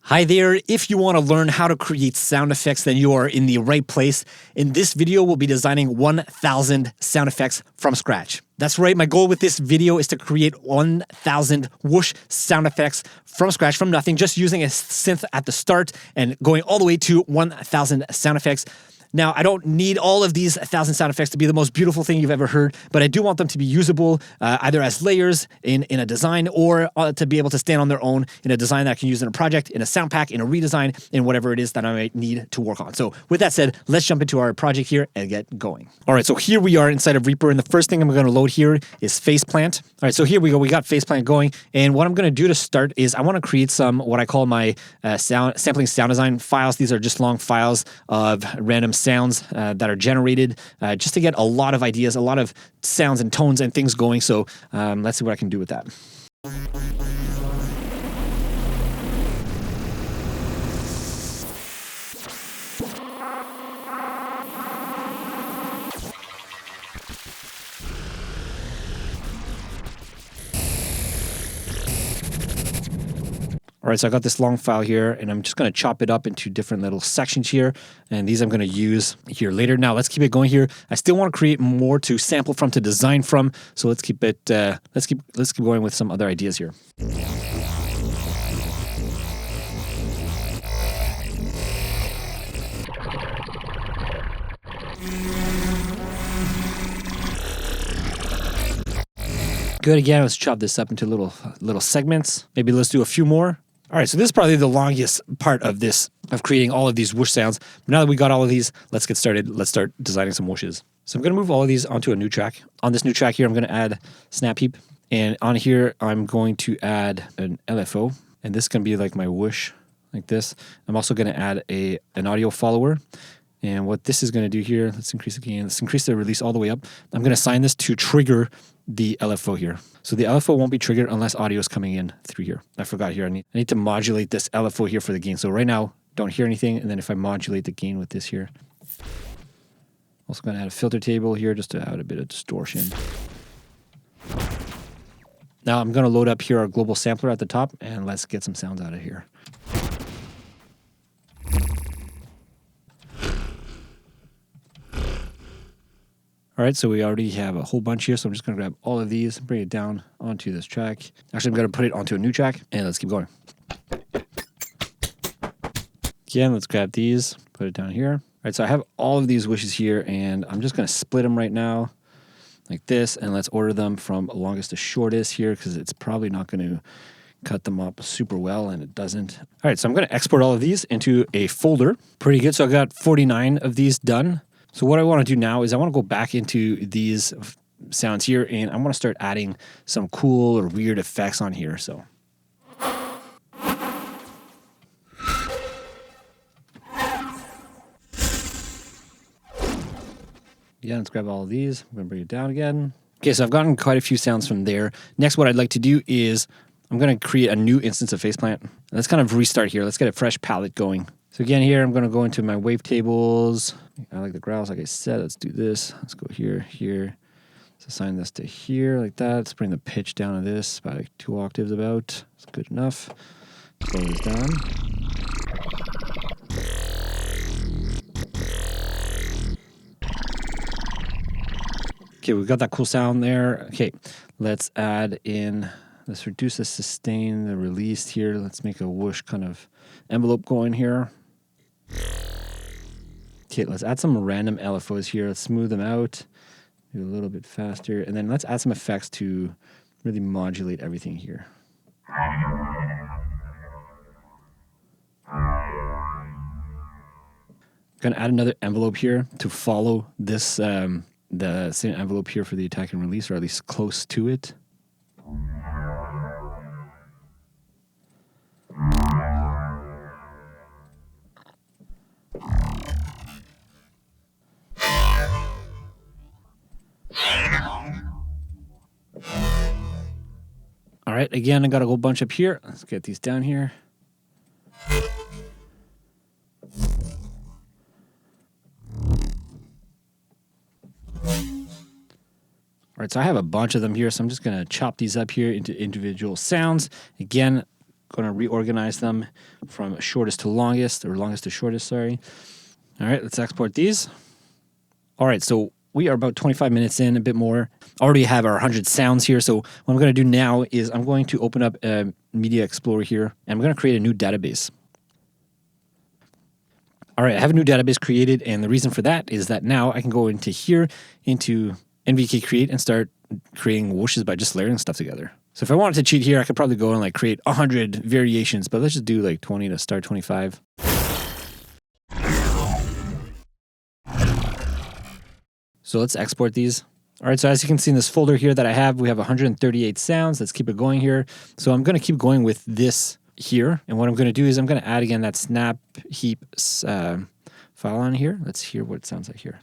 Hi there. If you want to learn how to create sound effects, then you are in the right place. In this video, we'll be designing 1,000 sound effects from scratch. That's right. My goal with this video is to create 1,000 whoosh sound effects from scratch, from nothing, just using a synth at the start and going all the way to 1,000 sound effects. Now, I don't need all of these 1,000 sound effects to be the most beautiful thing you've ever heard, but I do want them to be usable either as layers in a design or to be able to stand on their own in a design that I can use in a project, in a sound pack, in a redesign, in whatever it is that I might need to work on. So with that said, let's jump into our project here and get going. All right, so here we are inside of Reaper, and the first thing I'm going to load here is Faceplant. All right, so here we go. We got Faceplant going, and what I'm going to do to start is I want to create some what I call my sampling sound design files. These are just long files of random sounds that are generated just to get a lot of ideas, a lot of sounds and tones and things going. So let's see what I can do with that. All right, so I got this long file here, and I'm just going to chop it up into different little sections here, and these I'm going to use here later. Now, let's keep it going here. I still want to create more to sample from, to design from, so let's keep it. Let's keep going with some other ideas here. Good. Again, let's chop this up into little segments. Maybe let's do a few more. All right, so this is probably the longest part of this, of creating all of these whoosh sounds. But now that we got all of these, let's get started. Let's start designing some whooshes. So I'm going to move all of these onto a new track. On this new track here, I'm going to add snap heap. And on here, I'm going to add an LFO. And this is going to be like my whoosh, like this. I'm also going to add an audio follower. And what this is going to do here, let's increase the gain. Let's increase the release all the way up. I'm going to assign this to trigger the LFO here. So the LFO won't be triggered unless audio is coming in through here. I forgot here. I need to modulate this LFO here for the gain. So right now, don't hear anything. And then if I modulate the gain with this here, also going to add a filter table here just to add a bit of distortion. Now I'm going to load up here our global sampler at the top, and let's get some sounds out of here. All right, so we already have a whole bunch here, so I'm just going to grab all of these, bring it down onto this track. Actually, I'm going to put it onto a new track, and let's keep going. Again, let's grab these, put it down here. All right, so I have all of these whooshes here, and I'm just going to split them right now like this, and let's order them from longest to shortest here because it's probably not going to cut them up super well, and it doesn't. All right, so I'm going to export all of these into a folder. Pretty good, so I got 49 of these done. So what I want to do now is I want to go back into these sounds here, and I want to start adding some cool or weird effects on here. So yeah, let's grab all of these. I'm going to bring it down again. Okay, so I've gotten quite a few sounds from there. Next, what I'd like to do is I'm going to create a new instance of Faceplant. Let's kind of restart here. Let's get a fresh palette going. So again, here I'm going to go into my wavetables. I like the growls, like I said. Let's do this. Let's go here, here. Let's assign this to here, like that. Let's bring the pitch down to this, about like 2 octaves about. It's good enough. Slow this down. Okay, we've got that cool sound there. Okay, let's add in, let's reduce the sustain, the release here. Let's make a whoosh kind of envelope going here. Okay, let's add some random LFOs here. Let's smooth them out, do a little bit faster, and then let's add some effects to really modulate everything here. I'm going to add another envelope here to follow this, the same envelope here for the attack and release, or at least close to it. All right, again, I got a whole bunch up here. Let's get these down here. All right, so I have a bunch of them here, so I'm just going to chop these up here into individual sounds. Again, going to reorganize them from shortest to longest, or longest to shortest, sorry. All right, let's export these. All right, so we are about 25 minutes in, a bit more. Already have our 100 sounds here. So what I'm going to do now is I'm going to open up a Media Explorer here, and I'm going to create a new database. All right, I have a new database created, and the reason for that is that now I can go into here, into NVK Create, and start creating whooshes by just layering stuff together. So if I wanted to cheat here, I could probably go and like create 100 variations, but let's just do like 20 to start 25. So let's export these. All right, so as you can see in this folder here that I have, we have 138 sounds. Let's keep it going here. So I'm going to keep going with this here. And what I'm going to do is I'm going to add again that snap heap file on here. Let's hear what it sounds like here.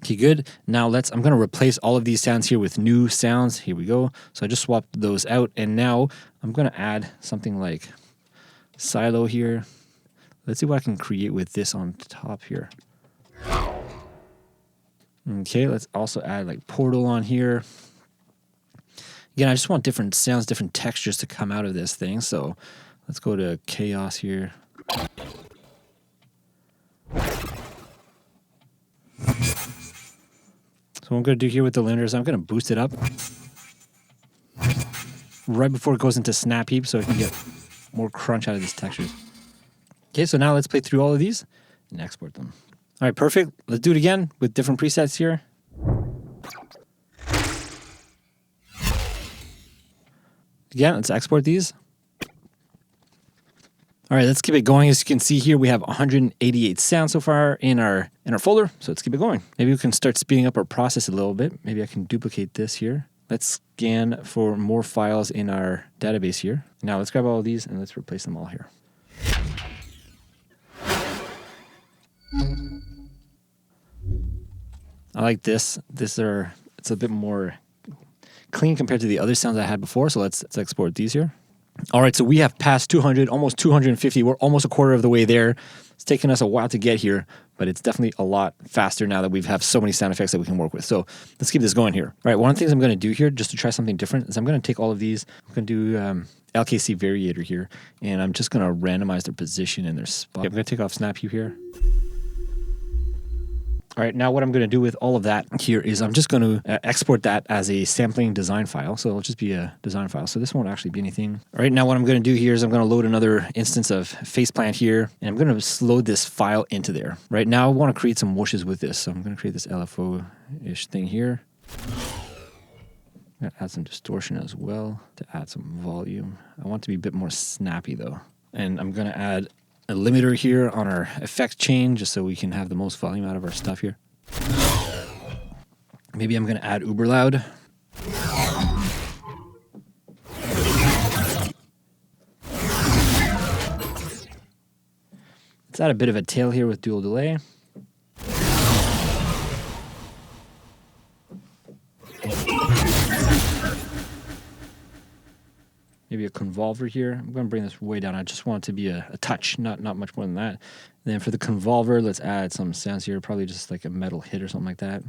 Okay, good. Now I'm going to replace all of these sounds here with new sounds. Here we go. So I just swapped those out. And now I'm going to add something like silo here. Let's see what I can create with this on top here. Okay, let's also add like portal on here. Again, I just want different sounds, different textures to come out of this thing. So let's go to chaos here. So what I'm going to do here with the linear is I'm going to boost it up right before it goes into snap heap so I can get more crunch out of these textures. Okay, so now let's play through all of these and export them. All right, perfect. Let's do it again with different presets here. Again, let's export these. All right, let's keep it going. As you can see here, we have 188 sounds so far in our folder. So let's keep it going. Maybe we can start speeding up our process a little bit. Maybe I can duplicate this here. Let's scan for more files in our database here. Now let's grab all of these and let's replace them all here. I like this. It's a bit more clean compared to the other sounds I had before. So let's export these here. All right, so we have passed 200, almost 250. We're almost a quarter of the way there. It's taken us a while to get here, but it's definitely a lot faster now that we have so many sound effects that we can work with. So let's keep this going here. All right, one of the things I'm going to do here, just to try something different, is I'm going to take all of these. I'm going to do LKC Variator here, and I'm just going to randomize their position and their spot. I'm going to take off Snap Hue here. All right, now what I'm going to do with all of that here is I'm just going to export that as a sampling design file. So it'll just be a design file. So this won't actually be anything. All right, now what I'm going to do here is I'm going to load another instance of Faceplant here, and I'm going to load this file into there. Right now, I want to create some whooshes with this. So I'm going to create this LFO-ish thing here. I'm going to add some distortion as well to add some volume. I want it to be a bit more snappy though. And I'm going to add a limiter here on our effect chain just so we can have the most volume out of our stuff here. Maybe I'm going to add uber loud. Let's add a bit of a tail here with dual delay. Maybe a convolver here. I'm going to bring this way down. I just want it to be a touch, not much more than that. And then for the convolver, let's add some sounds here, probably just like a metal hit or something like that.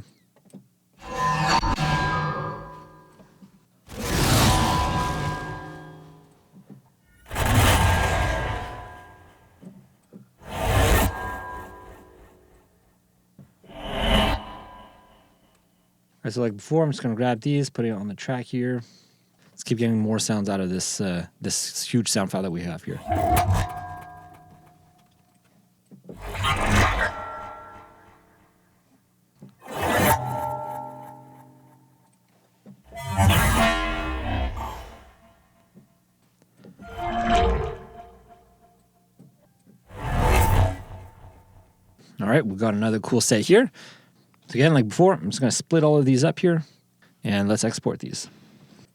All right, so like before, I'm just going to grab these, put it on the track here. Let's keep getting more sounds out of this this huge sound file that we have here. All right, we've got another cool set here. So again, like before, I'm just going to split all of these up here, and let's export these.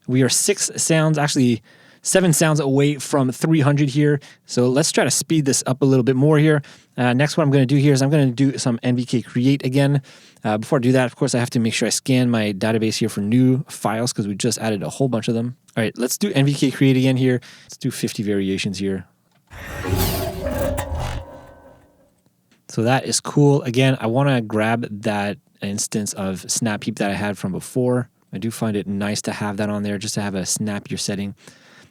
We are 6 sounds, actually 7 sounds away from 300 here. So let's try to speed this up a little bit more here. Next, what I'm going to do here is I'm going to do some NVK Create again. Before I do that, of course, I have to make sure I scan my database here for new files because we just added a whole bunch of them. All right, let's do NVK Create again here. Let's do 50 variations here. So that is cool. Again, I want to grab that instance of Snap Heap that I had from before. I do find it nice to have that on there, just to have a snappier setting.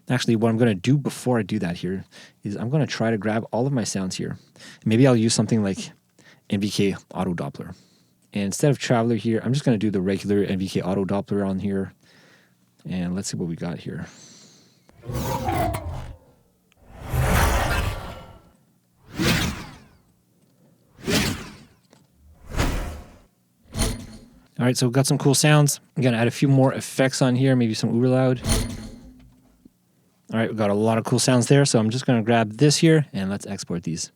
Actually, what I'm going to do before I do that here is I'm going to try to grab all of my sounds here. Maybe I'll use something like NVK Auto Doppler. And instead of Traveler here, I'm just going to do the regular NVK Auto Doppler on here. And let's see what we got here. All right, so we've got some cool sounds. I'm going to add a few more effects on here, maybe some uber loud. All right, we've got a lot of cool sounds there, so I'm just going to grab this here, and let's export these.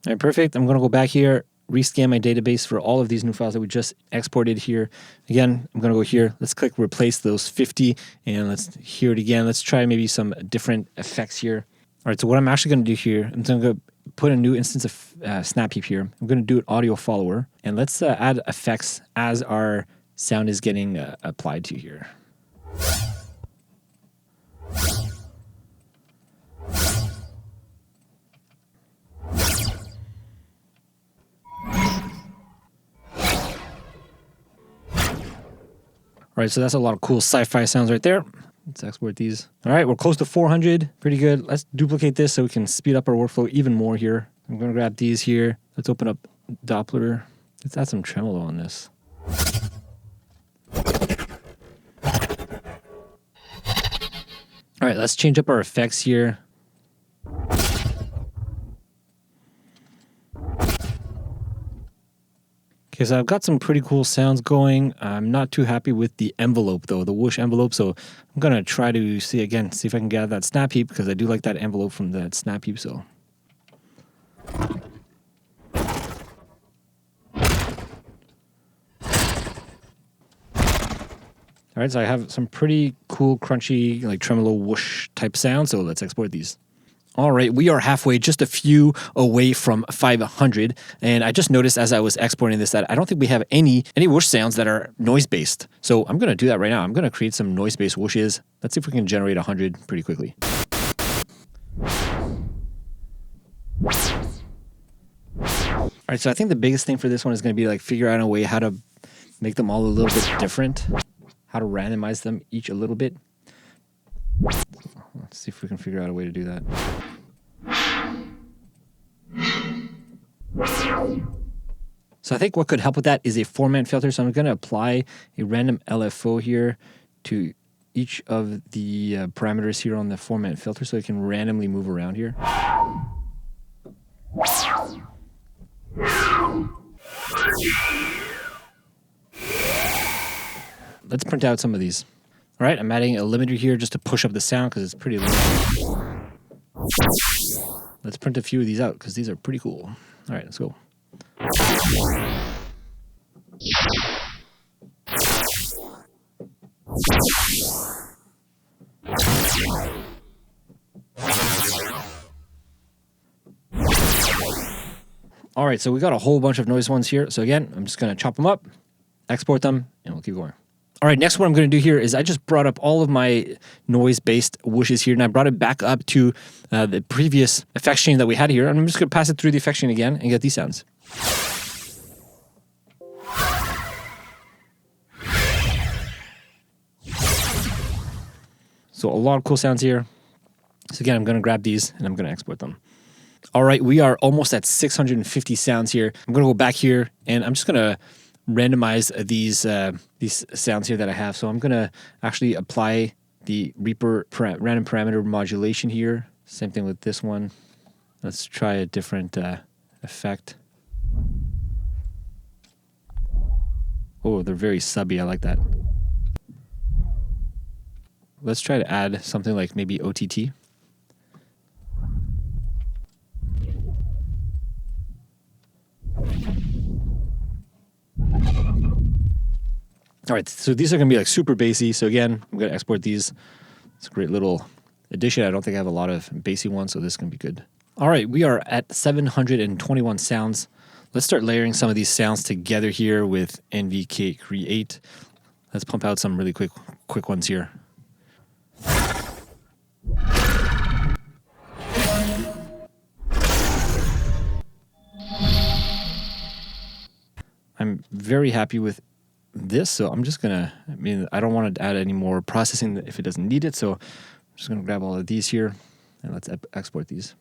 All right, perfect. I'm going to go back here, rescan my database for all of these new files that we just exported here. Again, I'm going to go here. Let's click replace those 50, and let's hear it again. Let's try maybe some different effects here. All right, so what I'm actually going to do here, I'm going to put a new instance of Snap Heap here. I'm going to do an audio follower, and let's add effects as our sound is getting applied to here. All right, so that's a lot of cool sci-fi sounds right there. Let's export these. All right, we're close to 400. Pretty good. Let's duplicate this so we can speed up our workflow even more here. I'm going to grab these here. Let's open up Doppler. Let's add some tremolo on this. All right, let's change up our effects here. Okay, so I've got some pretty cool sounds going. I'm not too happy with the envelope though, the whoosh envelope. So I'm gonna try to see if I can get that snap heap, because I do like that envelope from that snap heap. So all right, so I have some pretty cool, crunchy, like tremolo whoosh type sound. So let's export these. All right, we are halfway, just a few away from 500. And I just noticed as I was exporting this that I don't think we have any whoosh sounds that are noise-based. So I'm going to do that right now. I'm going to create some noise-based whooshes. Let's see if we can generate 100 pretty quickly. All right, so I think the biggest thing for this one is going to be like figure out a way how to make them all a little bit different, how to randomize them each a little bit. Let's see if we can figure out a way to do that. So I think what could help with that is a format filter. So I'm going to apply a random LFO here to each of the parameters here on the format filter so it can randomly move around here. Let's print out some of these. All right, I'm adding a limiter here just to push up the sound because it's pretty low. Let's print a few of these out because these are pretty cool. All right, let's go. All right, so we got a whole bunch of noise ones here. So again, I'm just going to chop them up, export them, and we'll keep going. All right, next what I'm going to do here is I just brought up all of my noise-based whooshes here, and I brought it back up to the previous effect chain that we had here. And I'm just going to pass it through the effect chain again and get these sounds. So a lot of cool sounds here. So again, I'm going to grab these and I'm going to export them. All right, we are almost at 650 sounds here. I'm going to go back here and I'm just going to randomize these sounds here that I have. So I'm going to actually apply the Reaper random parameter modulation here. Same thing with this one. Let's try a different effect. Oh, they're very subby. I like that. Let's try to add something like maybe OTT. All right, so these are going to be like super bassy. So again, I'm going to export these. It's a great little addition. I don't think I have a lot of bassy ones, so this is going to be good. All right, we are at 721 sounds. Let's start layering some of these sounds together here with NVK Create. Let's pump out some really quick ones here. I'm very happy with this. So I'm just gonna, I don't want to add any more processing if it doesn't need it. So I'm just gonna grab all of these here and let's export these.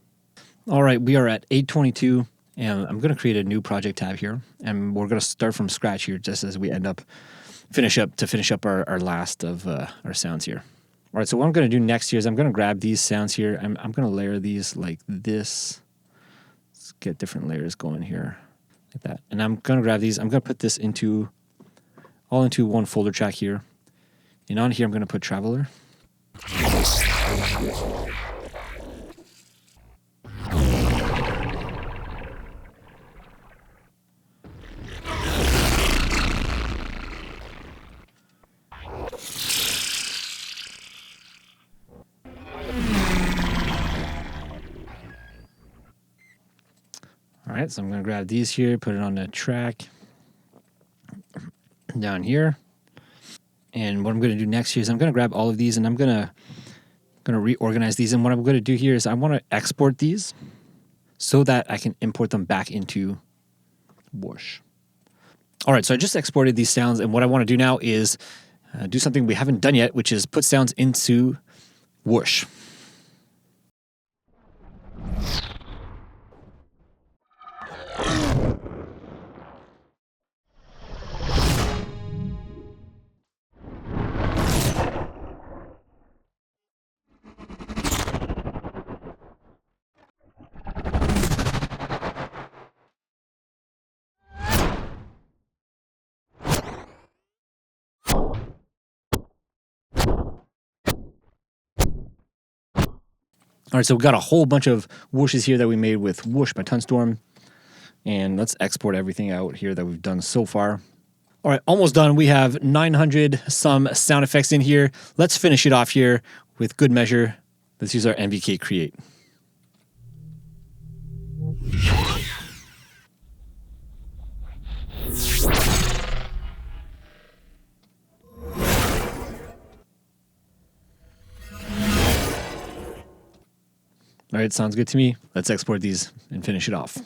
All right, we are at 822 and I'm gonna create a new project tab here and we're gonna start from scratch here just as we finish up our last of our sounds here. All right, so what I'm gonna do next here is I'm gonna grab these sounds here. I'm gonna layer these like this. Let's get different layers going here like that. And I'm gonna grab these, I'm gonna put this all into one folder track here. And on here, I'm gonna put Traveler. All right, so I'm gonna grab these here, put it on the track down here. And what I'm gonna do next here is I'm gonna grab all of these and I'm gonna reorganize these. And what I'm gonna do here is I wanna export these so that I can import them back into Whoosh. All right, so I just exported these sounds and what I wanna do now is do something we haven't done yet, which is put sounds into Whoosh. All right, so we've got a whole bunch of whooshes here that we made with Whoosh by Tonstorm. And let's export everything out here that we've done so far. All right, almost done. We have 900 some sound effects in here. Let's finish it off here with good measure. Let's use our MVK Create. All right, sounds good to me. Let's export these and finish it off.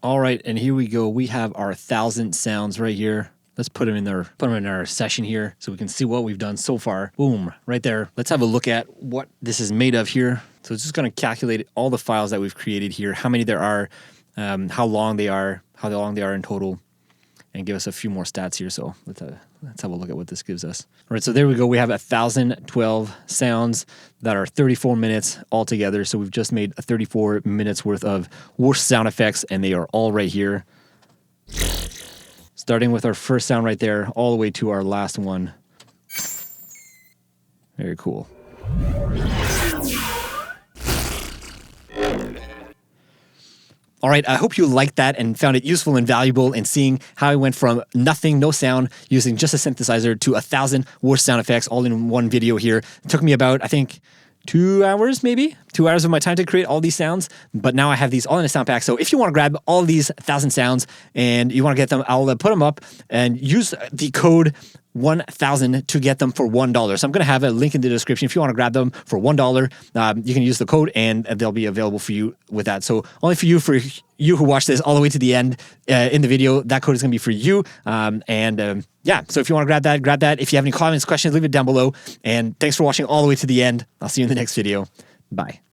All right, and here we go. We have our 1,000 sounds right here. Let's put them in our session here so we can see what we've done so far. Boom, right there. Let's have a look at what this is made of here. So it's just gonna calculate all the files that we've created here, how many there are, how long they are in total, and give us a few more stats here. So let's have a look at what this gives us. All right, so there we go. We have 1,012 sounds that are 34 minutes altogether. So we've just made 34 minutes worth of Whoosh sound effects, and they are all right here. Starting with our first sound right there, all the way to our last one. Very cool. All right, I hope you liked that and found it useful and valuable in seeing how I went from nothing, no sound, using just a synthesizer to 1,000 Whoosh sound effects all in one video here. It took me about, I think, 2 hours maybe? 2 hours of my time to create all these sounds, but now I have these all in a sound pack. So if you want to grab all these 1,000 sounds and you want to get them, I'll put them up and use the code 1,000 to get them for $1. So I'm going to have a link in the description. If you want to grab them for $1, you can use the code and they'll be available for you with that. So only for you who watch this all the way to the end in the video, that code is going to be for you. Yeah, so if you want to grab that, grab that. If you have any comments, questions, leave it down below. And thanks for watching all the way to the end. I'll see you in the next video. Bye.